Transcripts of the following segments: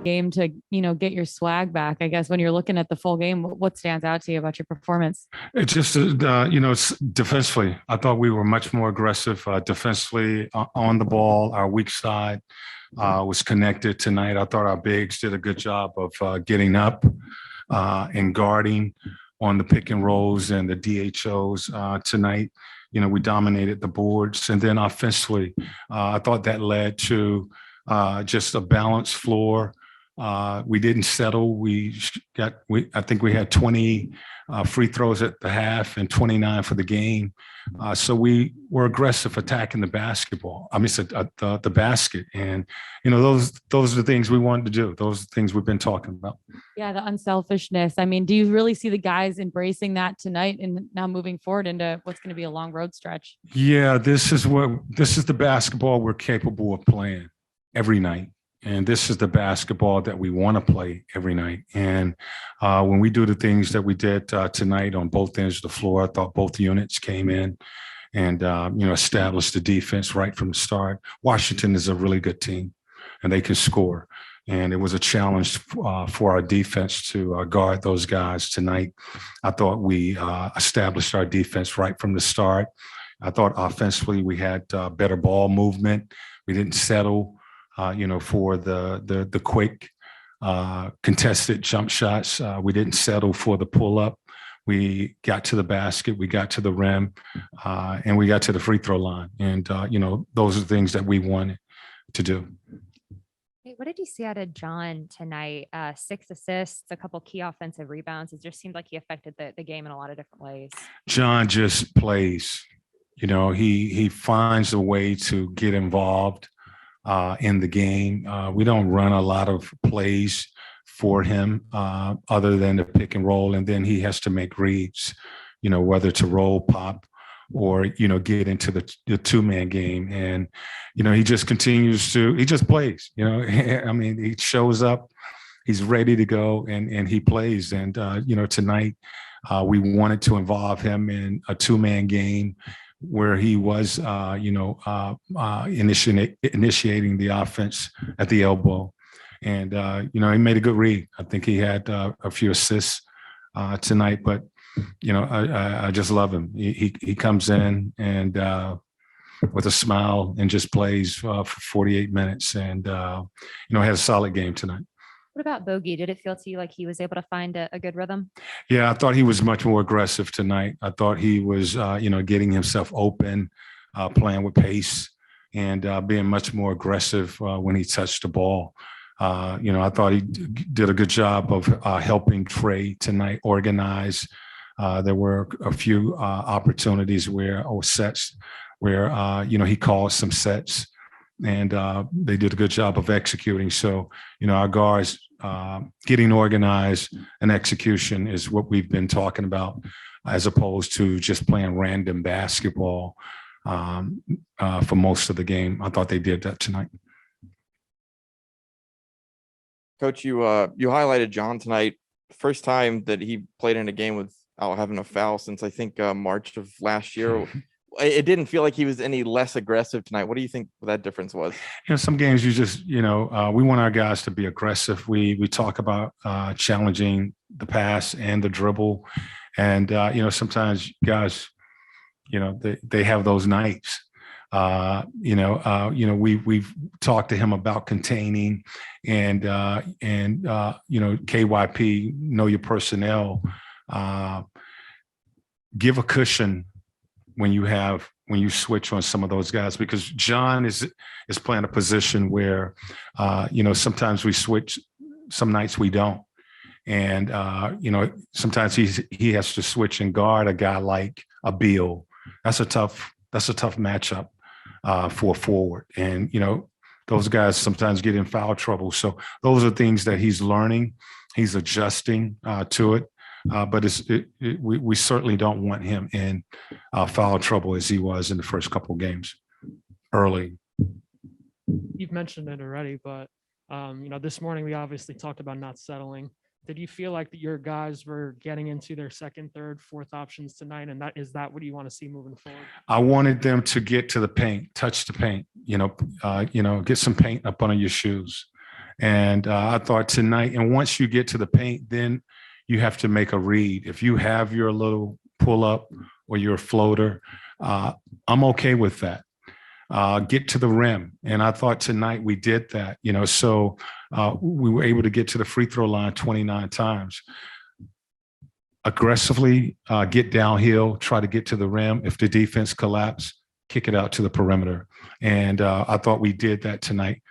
game to, get your swag back? I guess when you're looking at the full game, what stands out to you about your performance? It's just, defensively, I thought we were much more aggressive defensively on the ball. Our weak side was connected tonight. I thought our bigs did a good job of getting up and guarding on the pick and rolls and the DHOs tonight. We dominated the boards. And then offensively, I thought that led to just a balanced floor. We didn't settle. I think we had 20 free throws at the half and 29 for the game. So we were aggressive attacking the basketball. I mean, the basket, and those are the things we wanted to do. Those are the things we've been talking about. Yeah, the unselfishness. I mean, do you really see the guys embracing that tonight and now moving forward into what's going to be a long road stretch? Yeah, this is the basketball we're capable of playing every night. And this is the basketball that we want to play every night. And when we do the things that we did tonight on both ends of the floor, I thought both units came in and, established the defense right from the start. Washington is a really good team, and they can score. And it was a challenge for our defense to guard those guys tonight. I thought we established our defense right from the start. I thought offensively we had better ball movement. We didn't settle. For the quick contested jump shots. We didn't settle for the pull up. We got to the basket, we got to the rim, and we got to the free throw line. And, those are things that we wanted to do. Hey, what did you see out of John tonight? 6 assists, a couple key offensive rebounds. It just seemed like he affected the game in a lot of different ways. John just plays. He finds a way to get involved in the game. We don't run a lot of plays for him other than the pick and roll. And then he has to make reads, whether to roll, pop, or, get into the two-man game. And, he just he just plays, I mean, he shows up, he's ready to go, and he plays. And, tonight we wanted to involve him in a two-man game where he was, initiating the offense at the elbow. And, he made a good read. I think he had a few assists tonight, but, I just love him. He comes in and with a smile and just plays for 48 minutes and, had a solid game tonight. What about Bogey? Did it feel to you like he was able to find a good rhythm? Yeah, I thought he was much more aggressive tonight. I thought he was, getting himself open, playing with pace, and being much more aggressive when he touched the ball. I thought he did a good job of helping Trae tonight organize. There were a few opportunities sets where, he called some sets. And they did a good job of executing. So, our guards getting organized and execution is what we've been talking about, as opposed to just playing random basketball for most of the game. I thought they did that tonight. Coach, you highlighted John tonight. First time that he played in a game without having a foul since I think March of last year. It didn't feel like he was any less aggressive tonight. What do you think that difference was? Some games you just, we want our guys to be aggressive. We talk about challenging the pass and the dribble. And, sometimes guys, they have those nights. We've talked to him about containing and KYP, know your personnel, give a cushion when you switch on some of those guys, because John is playing a position where, sometimes we switch, some nights we don't. And, sometimes he has to switch and guard a guy like a Beal. That's a tough matchup for a forward. And, those guys sometimes get in foul trouble. So those are things that he's learning. He's adjusting to it. But we certainly don't want him in foul trouble as he was in the first couple of games early. You've mentioned it already, but this morning we obviously talked about not settling. Did you feel like your guys were getting into their second, third, fourth options tonight? And is that what you want to see moving forward? I wanted them to get to the paint, touch the paint, get some paint up under your shoes. And I thought tonight, and once you get to the paint, then you have to make a read. If you have your little pull up or your floater, I'm okay with that. Get to the rim. And I thought tonight we did that, so we were able to get to the free throw line 29 times. Aggressively get downhill, try to get to the rim. If the defense collapse, kick it out to the perimeter. And I thought we did that tonight.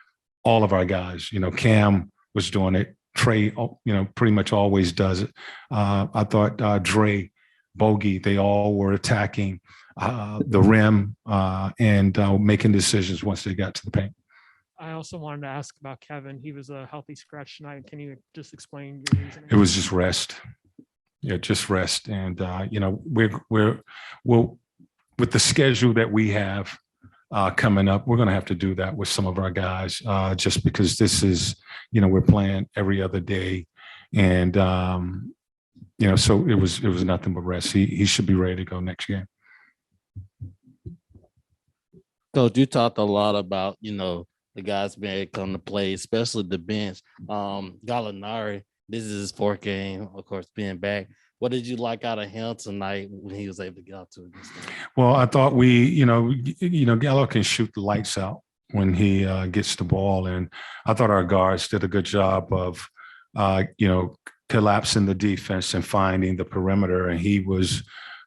All of our guys, Cam was doing it. Trae, pretty much always does it. I thought Trae, Bogey, they all were attacking the rim and making decisions once they got to the paint. I also wanted to ask about Kevin. He was a healthy scratch tonight. Can you just explain your reasoning? It was just rest. Yeah, just rest. And we'll with the schedule that we have coming up, we're going to have to do that with some of our guys, just because this is, we're playing every other day, and so it was nothing but rest. He should be ready to go next game. Coach, you talked a lot about, the guys being able to come to play, especially the bench. Gallinari, this is his fourth game, of course, being back. What did you like out of him tonight when he was able to get out to it? Well, I thought Gallo can shoot the lights out when he gets the ball. And I thought our guards did a good job of, collapsing the defense and finding the perimeter. And he was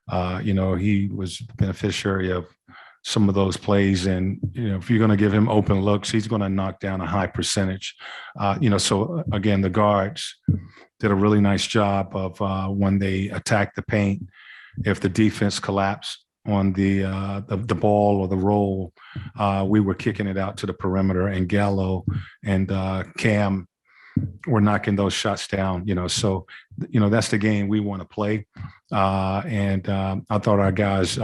the beneficiary of some of those plays. And, if you're going to give him open looks, he's going to knock down a high percentage. So again, the guards did a really nice job of when they attack the paint. If the defense collapsed on the ball or the roll, we were kicking it out to the perimeter, and Gallo and Cam were knocking those shots down. So that's the game we want to play. And I thought our guys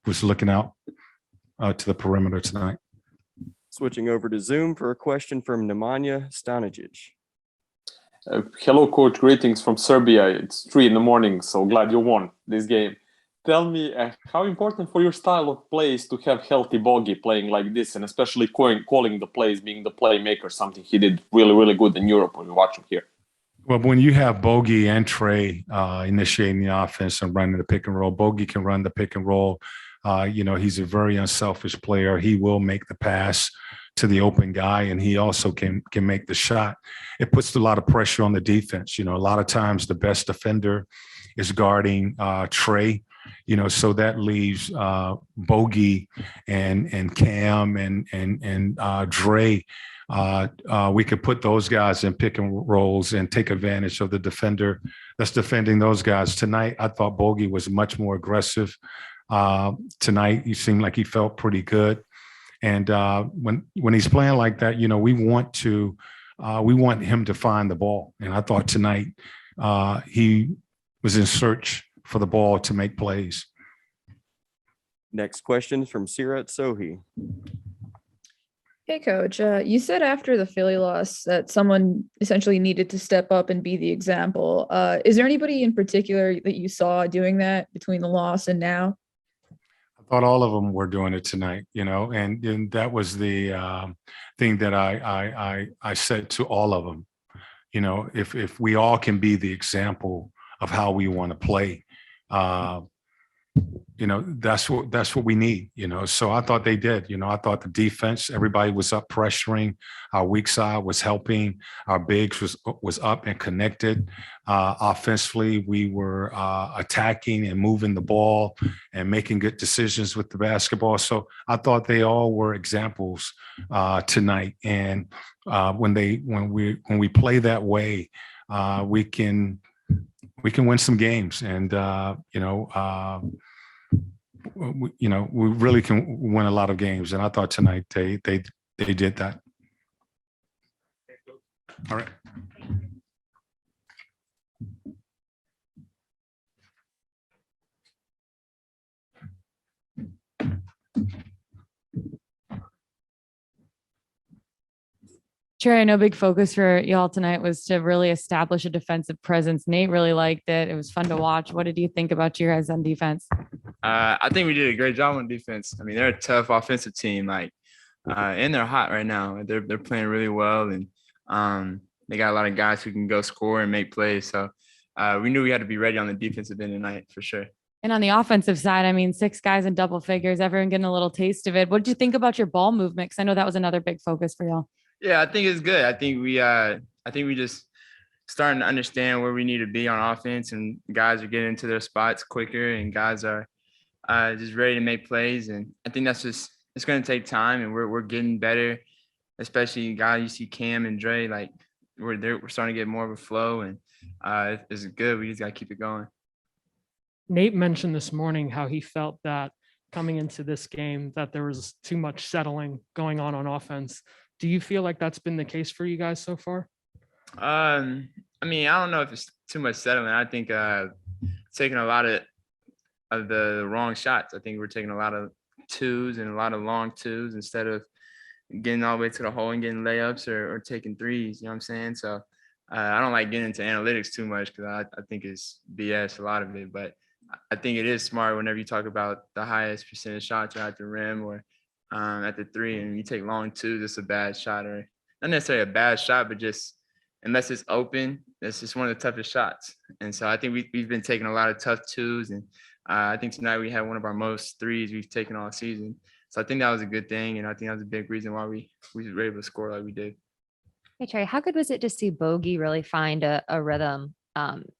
was looking out to the perimeter tonight. Switching over to Zoom for a question from Nemanja Stanijic. Hello, Coach. Greetings from Serbia. It's 3 a.m, so glad you won this game. Tell me, how important for your style of play is to have healthy Bogey playing like this, and especially calling the plays, being the playmaker, something he did really, really good in Europe when we watch him here. Well, when you have Bogey and Trae initiating the offense and running the pick and roll, Bogey can run the pick and roll. He's a very unselfish player. He will make the pass to the open guy, and he also can make the shot. It puts a lot of pressure on the defense. A lot of times the best defender is guarding Trae, so that leaves Bogey and Cam and Dre. We could put those guys in pick and rolls and take advantage of the defender that's defending those guys. Tonight, I thought Bogey was much more aggressive. Tonight, he seemed like he felt pretty good. And when he's playing like that, we want him to find the ball. And I thought tonight he was in search for the ball to make plays. Next question from Sirat Sohi. Hey, Coach. You said after the Philly loss that someone essentially needed to step up and be the example. Is there anybody in particular that you saw doing that between the loss and now? I thought all of them were doing it tonight, and that was the thing that I said to all of them. If we all can be the example of how we want to play, that's what we need, So I thought they did, I thought the defense, everybody was up pressuring. Our weak side was helping. Our bigs was up and connected. Offensively, we were attacking and moving the ball and making good decisions with the basketball. So I thought they all were examples tonight. And when we play that way, we can win some games. And we really can win a lot of games. And I thought tonight they did that. All right. Trae, I know big focus for y'all tonight was to really establish a defensive presence. Nate really liked it. It was fun to watch. What did you think about your guys on defense? I think we did a great job on defense. I mean, they're a tough offensive team, and they're hot right now. They're playing really well, and They got a lot of guys who can go score and make plays. So we knew we had to be ready on the defensive end tonight for sure. And on the offensive side, I mean, 6 guys in double figures, everyone getting a little taste of it. What did you think about your ball movement? Because I know that was another big focus for y'all. Yeah, I think it's good. I think we just starting to understand where we need to be on offense, and guys are getting into their spots quicker, and guys are just ready to make plays. And I think it's going to take time, and we're getting better, especially guys you see Cam and Trae, like we're starting to get more of a flow, and it's good. We just got to keep it going. Nate mentioned this morning how he felt that coming into this game that there was too much settling going on offense. Do you feel like that's been the case for you guys so far? I mean, I don't know if it's too much settling. I think taking a lot of the wrong shots. I think we're taking a lot of 2s and a lot of long 2s instead of getting all the way to the hole and getting layups or taking 3s. You know what I'm saying? So I don't like getting into analytics too much because I think it's BS, a lot of it. But I think it is smart whenever you talk about the highest percentage shots are at the rim or at the 3, and you take long 2s, it's a bad shot, or not necessarily a bad shot, but just unless it's open, it's just one of the toughest shots. And so I think we've been taking a lot of tough 2s, and I think tonight we had one of our most 3s we've taken all season. So I think that was a good thing, and I think that was a big reason why we were able to score like we did. Hey, Trae, how good was it to see Bogey really find a rhythm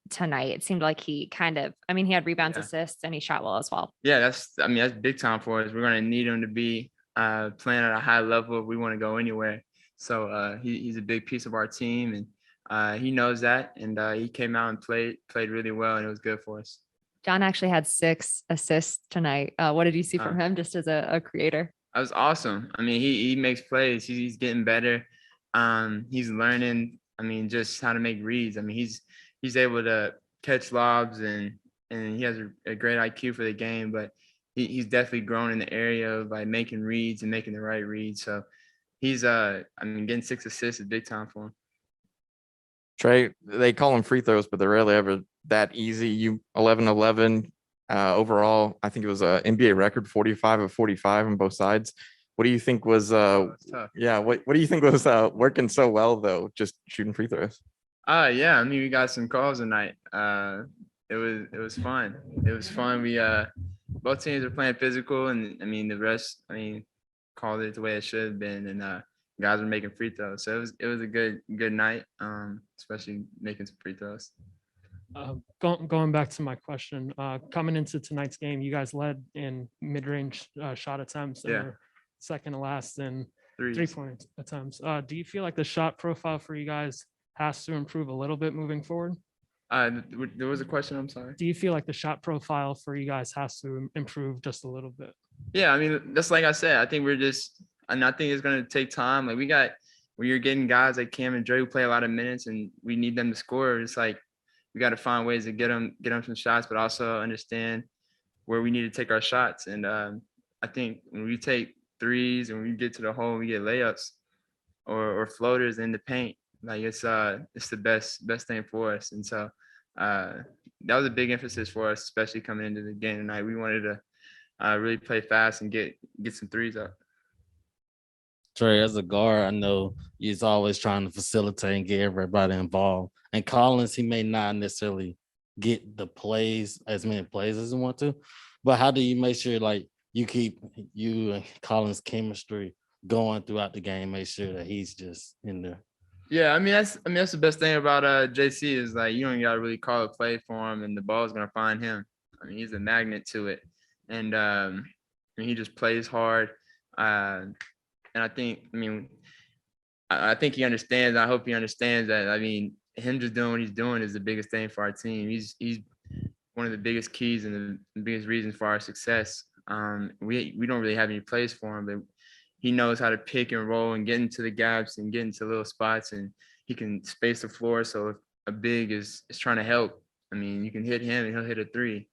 tonight? It seemed like he he had rebounds, assists, and he shot well as well. Yeah, that's big time for us. We're going to need him to be playing at a high level if we want to go anywhere. So he's a big piece of our team, and he knows that. And he came out and played really well, and it was good for us. John actually had 6 assists tonight. What did you see from him just as a creator? That was awesome. I mean, he makes plays. He's getting better. He's learning, just how to make reads. I mean, he's able to catch lobs, and he has a great IQ for the game, but he's definitely grown in the area of like making reads and making the right reads. So he's getting 6 assists is big time for him. Trae, they call them free throws, but they're rarely ever that easy. You 11-11 overall. I think it was a NBA record 45 of 45 on both sides. What do you think was tough. What do you think was working so well though, just shooting free throws? Yeah, we got some calls tonight. It was fun. It was fun. We both teams are playing physical, and the rest called it the way it should have been, and guys were making free throws. So it was a good night, especially making some free throws. Going back to my question, coming into tonight's game, you guys led in mid-range shot attempts. And were second to last in 3-point attempts. Do you feel like the shot profile for you guys has to improve a little bit moving forward? There was a question, I'm sorry. Do you feel like the shot profile for you guys has to improve just a little bit? Yeah, that's like I said, I think I think it's going to take time. Like when you're getting guys like Cam and Trae who play a lot of minutes and we need them to score, it's like we got to find ways to get them some shots, but also understand where we need to take our shots. And I think when we take 3s and we get to the hole and we get layups or floaters in the paint, like it's the best thing for us. And so that was a big emphasis for us, especially coming into the game tonight. We wanted to really play fast and get some 3s up. Trae, as a guard, I know he's always trying to facilitate and get everybody involved. And Collins, he may not necessarily get as many plays as he want to, but how do you make sure like you keep you and Collins' chemistry going throughout the game, make sure that he's just in there? Yeah, that's the best thing about JC is like you don't gotta really call a play for him, and the ball's gonna find him. He's a magnet to it, and he just plays hard. And I think he understands. I hope he understands that. Him just doing what he's doing is the biggest thing for our team. He's one of the biggest keys and the biggest reasons for our success. We don't really have any plays for him, but he knows how to pick and roll and get into the gaps and get into little spots, and he can space the floor. So if a big is trying to help, you can hit him and he'll hit a 3.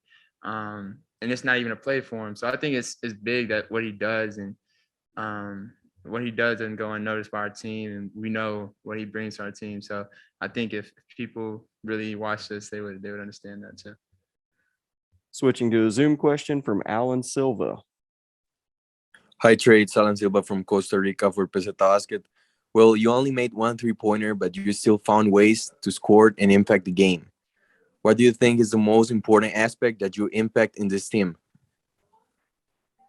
And it's not even a play for him. So I think it's big that what he does, and what he does doesn't go unnoticed by our team, and we know what he brings to our team. So I think if people really watch this, they would understand that too. Switching to a Zoom question from Alan Silva. Hi, Trae. It's Alan Silva from Costa Rica for Peseta Basket. Well, you only made one 3-pointer, but you still found ways to score and impact the game. What do you think is the most important aspect that you impact in this team?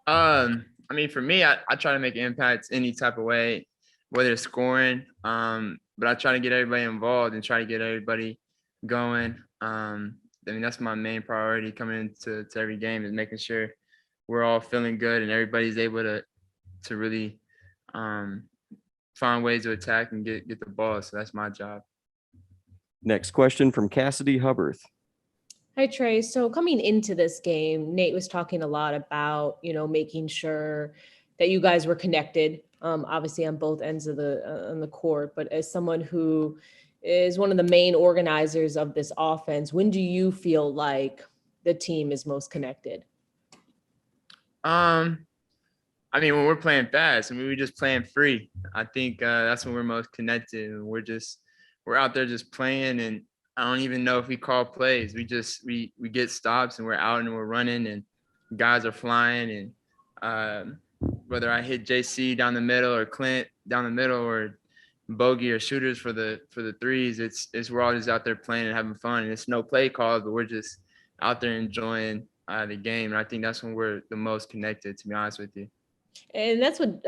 I mean, for me, I try to make impacts any type of way, whether it's scoring, but I try to get everybody involved and try to get everybody going. I mean, that's my main priority coming into every game, is making sure we're all feeling good and everybody's able to really find ways to attack and get the ball. So that's my job. Next question from Cassidy Hubbard. Hi, Trae. So coming into this game, Nate was talking a lot about, making sure that you guys were connected, obviously on both ends of on the court. But as someone who is one of the main organizers of this offense, when do you feel like the team is most connected? I mean, when we're playing fast, we're just playing free. I think that's when we're most connected. And we're out there just playing, and I don't even know if we call plays. We get stops and we're out and we're running and guys are flying. And whether I hit JC down the middle or Clint down the middle or Bogey or shooters for the threes, it's we're all just out there playing and having fun. And it's no play calls, but we're just out there enjoying the game. And I think that's when we're the most connected, to be honest with you. And that's what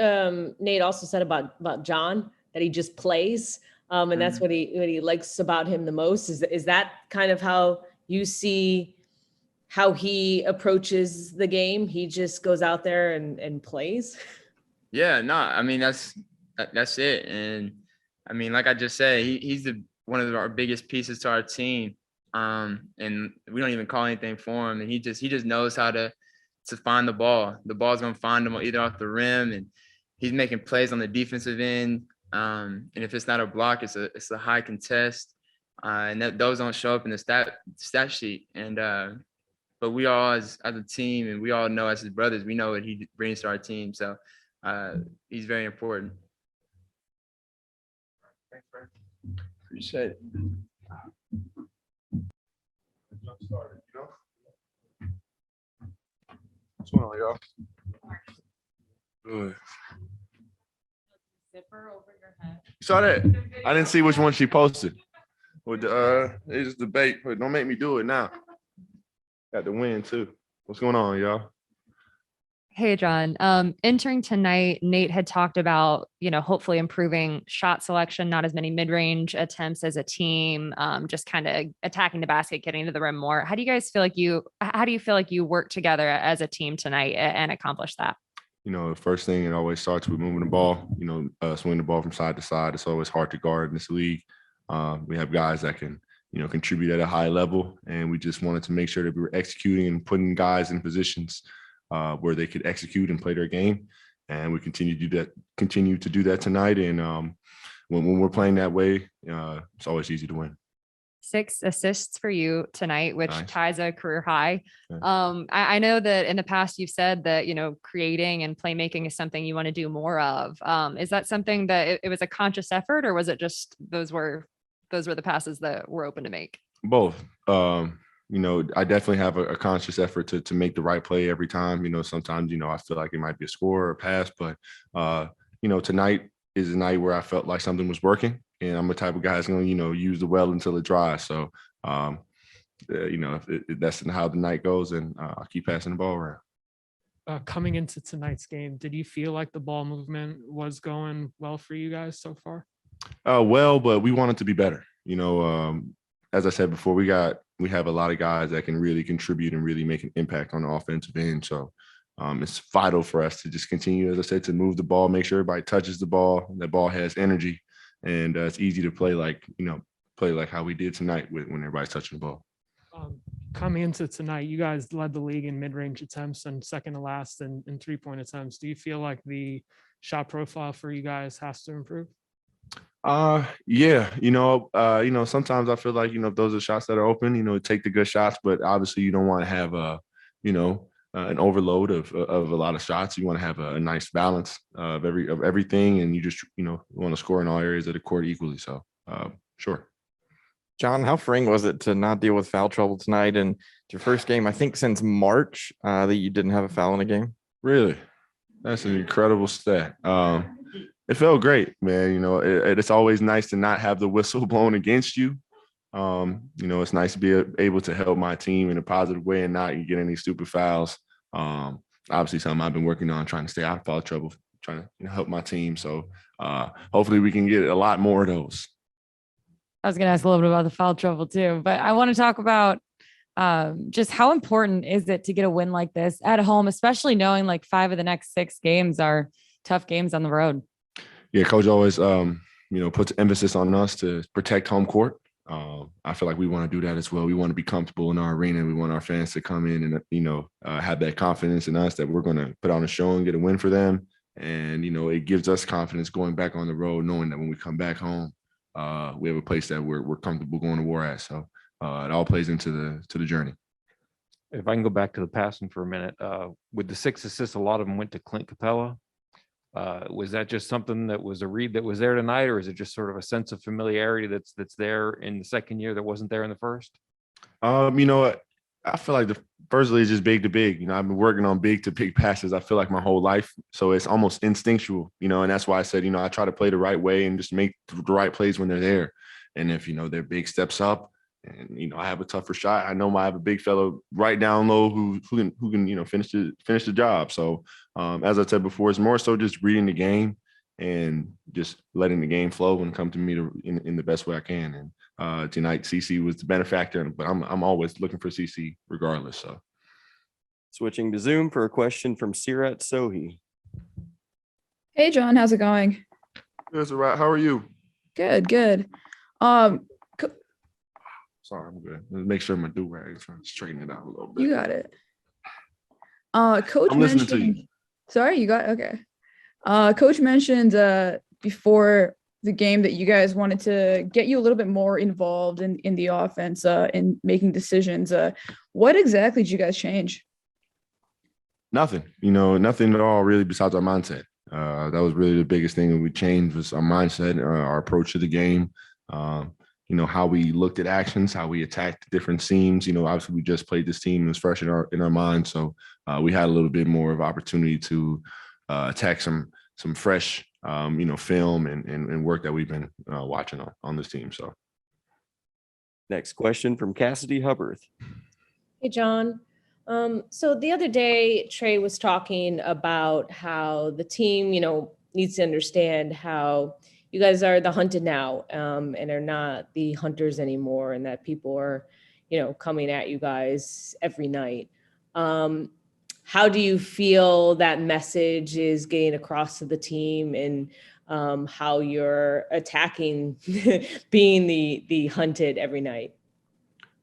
Nate also said about John, that he just plays. And that's what he likes about him the most. Is that kind of how you see how he approaches the game? He just goes out there and plays? Yeah, no, I mean, that's it. And I mean, like I just said, he's one of our biggest pieces to our team. And we don't even call anything for him. And he just knows how to find the ball. The ball's going to find him either off the rim, and he's making plays on the defensive end. And if it's not a block, it's a high contest. And those don't show up in the stat sheet. And but we all as a team, and we all know as his brothers, we know what he brings to our team. So he's very important. Appreciate it. What's going on, y'all? Good. Zipper over your head. You saw that? I didn't see which one she posted. With they just debate, but don't make me do it now. Got the win too. What's going on, y'all? Hey, John. Entering tonight, Nate had talked about, hopefully improving shot selection, not as many mid-range attempts as a team, just kind of attacking the basket, getting to the rim more. How do you feel like you work together as a team tonight and accomplish that? The first thing, it always starts with moving the ball, swinging the ball from side to side. It's always hard to guard in this league. We have guys that can, contribute at a high level, and we just wanted to make sure that we were executing and putting guys in positions where they could execute and play their game. And we continue to do that tonight. And when we're playing that way, it's always easy to win. 6 assists for you tonight, which Nice. ties a career high. Okay. I know that in the past you've said that, creating and playmaking is something you want to do more of. Is that something that it was a conscious effort, or was it just those were the passes that were open to make? Both. I definitely have a conscious effort to make the right play every time. Sometimes, I feel like it might be a score or a pass, but, tonight is a night where I felt like something was working, and I'm the type of guy that's going to, use the well until it dries. So, if that's how the night goes, and I'll keep passing the ball around. Coming into tonight's game, did you feel like the ball movement was going well for you guys so far? Well, but we want it to be better. As I said before, we have a lot of guys that can really contribute and really make an impact on the offensive end. So it's vital for us to just continue, as I said, to move the ball, make sure everybody touches the ball, that ball has energy, and it's easy to play like how we did tonight when everybody's touching the ball. Coming into tonight, you guys led the league in mid-range attempts and second to last in 3-point attempts. Do you feel like the shot profile for you guys has to improve? Yeah, sometimes I feel like, if those are shots that are open, take the good shots, but obviously you don't want to have an overload of a lot of shots. You want to have a nice balance of everything, and you just, want to score in all areas of the court equally. So, sure. John, how freeing was it to not deal with foul trouble tonight? And it's your first game, I think, since March that you didn't have a foul in a game? Really? That's an incredible stat. It felt great, man. It's always nice to not have the whistle blown against you. It's nice to be able to help my team in a positive way and not get any stupid fouls. Obviously something I've been working on, trying to stay out of foul trouble, trying to help my team. So hopefully we can get a lot more of those. I was going to ask a little bit about the foul trouble too, but I want to talk about just how important is it to get a win like this at home, especially knowing like 5 of the next 6 games are tough games on the road. Yeah, coach always, puts emphasis on us to protect home court. I feel like we want to do that as well. We want to be comfortable in our arena. We want our fans to come in and, have that confidence in us that we're going to put on a show and get a win for them. And, it gives us confidence going back on the road, knowing that when we come back home, we have a place that we're comfortable going to war at. So it all plays into the journey. If I can go back to the passing for a minute, with the 6 assists, a lot of them went to Clint Capella. Was that just something that was a read that was there tonight, or is it just sort of a sense of familiarity that's there in the second year that wasn't there in the first? I feel like the firstly is just big to big. I've been working on big to big passes. I feel like my whole life, so it's almost instinctual. And that's why I said, I try to play the right way and just make the right plays when they're there. And if they're big steps up, and I have a tougher shot, I know I have a big fellow right down low who can finish the job. So as I said before, it's more so just reading the game and just letting the game flow and come to me in the best way I can. And tonight CC was the benefactor, but I'm always looking for CC regardless. So Switching to Zoom for a question from Sirat Sohi. Hey, John, how's it going? that's all right. How are you? Good. Sorry, I'm good. Let's make sure my do-rag is trying to straighten it out a little bit. You got it. Coach I'm listening to you. mentioned. Sorry, you got okay. Coach mentioned before the game that you guys wanted to get you a little bit more involved in the offense, in making decisions. What exactly did you guys change? Nothing, nothing at all really besides our mindset. That was really the biggest thing that we changed was our mindset, our approach to the game. How we looked at actions, how we attacked different seams. Obviously we just played this team. It was fresh in our mind. So we had a little bit more of opportunity to attack some fresh, film and work that we've been watching on this team. So Next question from Cassidy Hubbard. Hey, John. So the other day, Trae was talking about how the team, needs to understand how you guys are the hunted now, and are not the hunters anymore, and that people are, coming at you guys every night. How do you feel that message is getting across to the team, and how you're attacking being the hunted every night?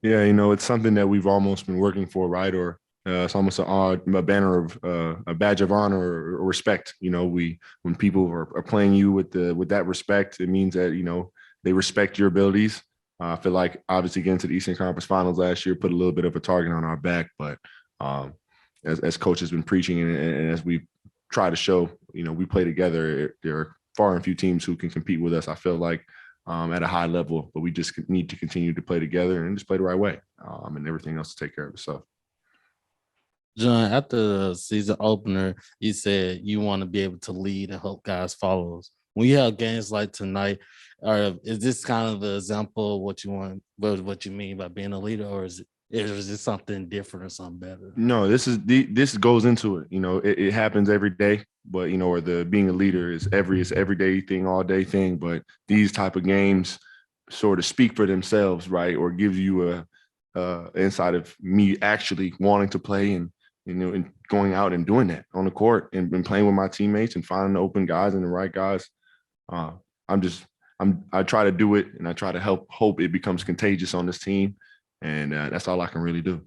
Yeah, it's something that we've almost been working for, right? Or it's almost a banner of a badge of honor or respect. When people are playing you with that respect, it means that they respect your abilities. I feel like obviously getting to the Eastern Conference Finals last year put a little bit of a target on our back, but as coach has been preaching and as we try to show, we play together. There are far and few teams who can compete with us. I feel like at a high level, but we just need to continue to play together and just play the right way, and everything else to take care of itself. John, after the season opener, you said you want to be able to lead and help guys follow. When you have games like tonight, is this kind of the example of what you want, what you mean by being a leader, or is it something different or something better? No, this goes into it. It happens every day, but or the being a leader is everyday thing, all day thing. But these type of games sort of speak for themselves, right? Or give you a insight of me actually wanting to play and going out and doing that on the court and playing with my teammates and finding the open guys and the right guys. I try to do it, and I try to hope it becomes contagious on this team. And that's all I can really do.